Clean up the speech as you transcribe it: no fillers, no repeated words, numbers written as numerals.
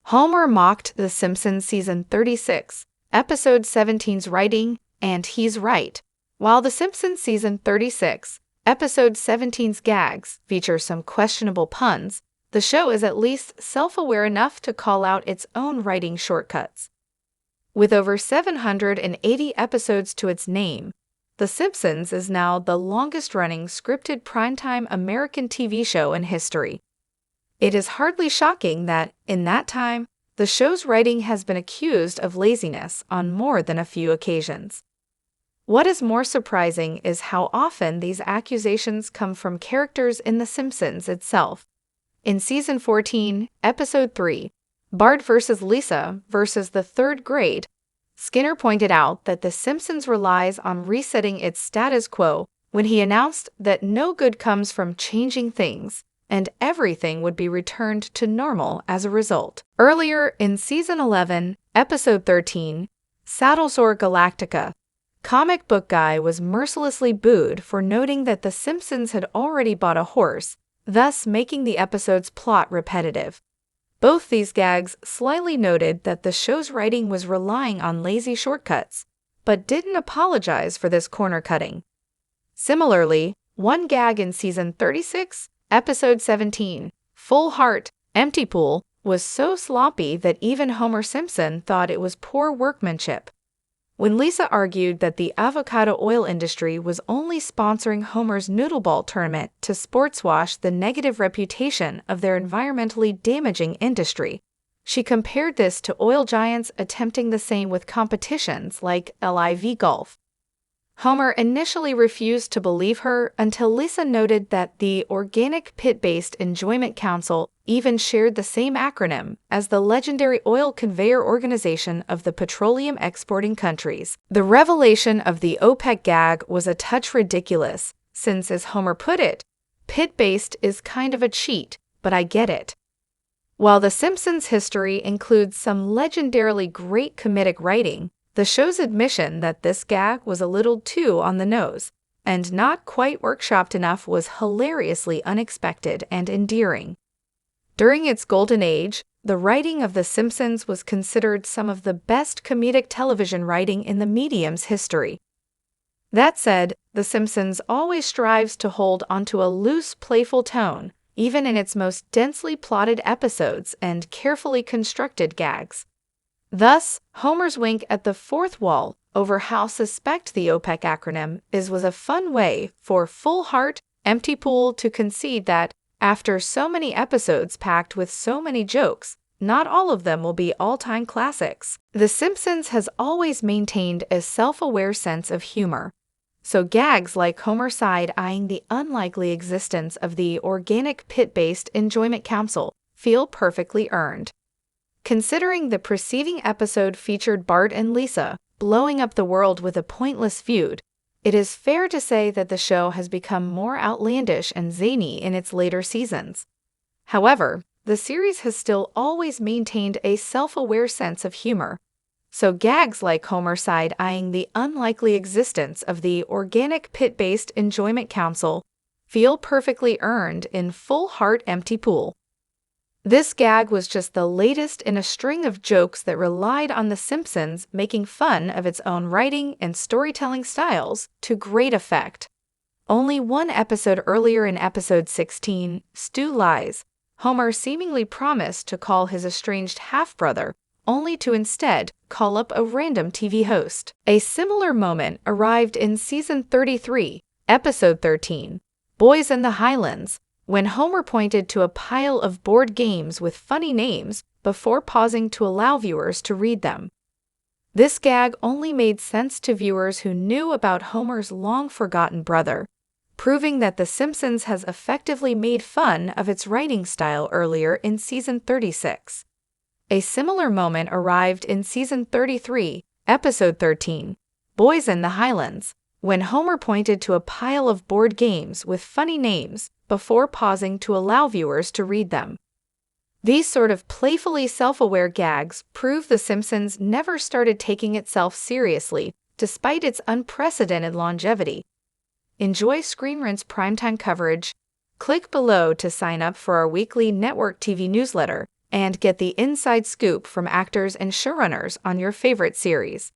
Homer mocked The Simpsons season 36, episode 17's writing, and he's right. While The Simpsons season 36, episode 17's gags feature some questionable puns, the show is at least self-aware enough to call out its own writing shortcuts. With over 780 episodes to its name, The Simpsons is now the longest-running scripted primetime American TV show in history. It is hardly shocking that, in that time, the show's writing has been accused of laziness on more than a few occasions. What is more surprising is how often these accusations come from characters in The Simpsons itself. In Season 14, Episode 3, Bart vs. Lisa versus the third grade, Skinner pointed out that The Simpsons relies on resetting its status quo when he announced that no good comes from changing things, and everything would be returned to normal as a result. Earlier in Season 11, Episode 13, Saddlesore Galactica, Comic Book Guy was mercilessly booed for noting that The Simpsons had already bought a horse, thus making the episode's plot repetitive. Both these gags slyly noted that the show's writing was relying on lazy shortcuts, but didn't apologize for this corner cutting. Similarly, one gag in Season 36, Episode 17, Full Heart, Empty Pool, was so sloppy that even Homer Simpson thought it was poor workmanship. When Lisa argued that the avocado oil industry was only sponsoring Homer's noodle ball tournament to sportswash the negative reputation of their environmentally damaging industry, she compared this to oil giants attempting the same with competitions like LIV Golf. Homer initially refused to believe her until Lisa noted that the Organic Pit-Based Enjoyment Council even shared the same acronym as the legendary oil conveyor organization of the petroleum exporting countries. The revelation of the OPEC gag was a touch ridiculous, since, as Homer put it, pit-based is kind of a cheat, but I get it. While The Simpsons' history includes some legendarily great comedic writing, the show's admission that this gag was a little too on the nose and not quite workshopped enough was hilariously unexpected and endearing. During its golden age, the writing of The Simpsons was considered some of the best comedic television writing in the medium's history. That said, The Simpsons always strives to hold onto a loose, playful tone, even in its most densely plotted episodes and carefully constructed gags. Thus, Homer's wink at the fourth wall over how suspect the OPEC acronym was a fun way for Full Heart, Empty Pool to concede that, after so many episodes packed with so many jokes, not all of them will be all-time classics. The Simpsons has always maintained a self-aware sense of humor, so gags like Homer side-eyeing the unlikely existence of the Organic Pit-Based Enjoyment Council feel perfectly earned. Considering the preceding episode featured Bart and Lisa blowing up the world with a pointless feud, it is fair to say that the show has become more outlandish and zany in its later seasons. However, the series has still always maintained a self-aware sense of humor, so gags like Homer side-eyeing the unlikely existence of the Organic Pit-Based Enjoyment Council feel perfectly earned in Full Heart, Empty Pool. This gag was just the latest in a string of jokes that relied on The Simpsons making fun of its own writing and storytelling styles to great effect. Only one episode earlier in episode 16, Stu Lies, Homer seemingly promised to call his estranged half-brother, only to instead call up a random TV host. A similar moment arrived in Season 33, Episode 13, Boys in the Highlands, when Homer pointed to a pile of board games with funny names before pausing to allow viewers to read them. This gag only made sense to viewers who knew about Homer's long-forgotten brother, proving that The Simpsons has effectively made fun of its writing style earlier in Season 36. A similar moment arrived in Season 33, Episode 13, Boys in the Highlands, when Homer pointed to a pile of board games with funny names before pausing to allow viewers to read them. These sort of playfully self-aware gags prove The Simpsons never started taking itself seriously, despite its unprecedented longevity. Enjoy Screen Rant's primetime coverage. Click below to sign up for our weekly network TV newsletter and get the inside scoop from actors and showrunners on your favorite series.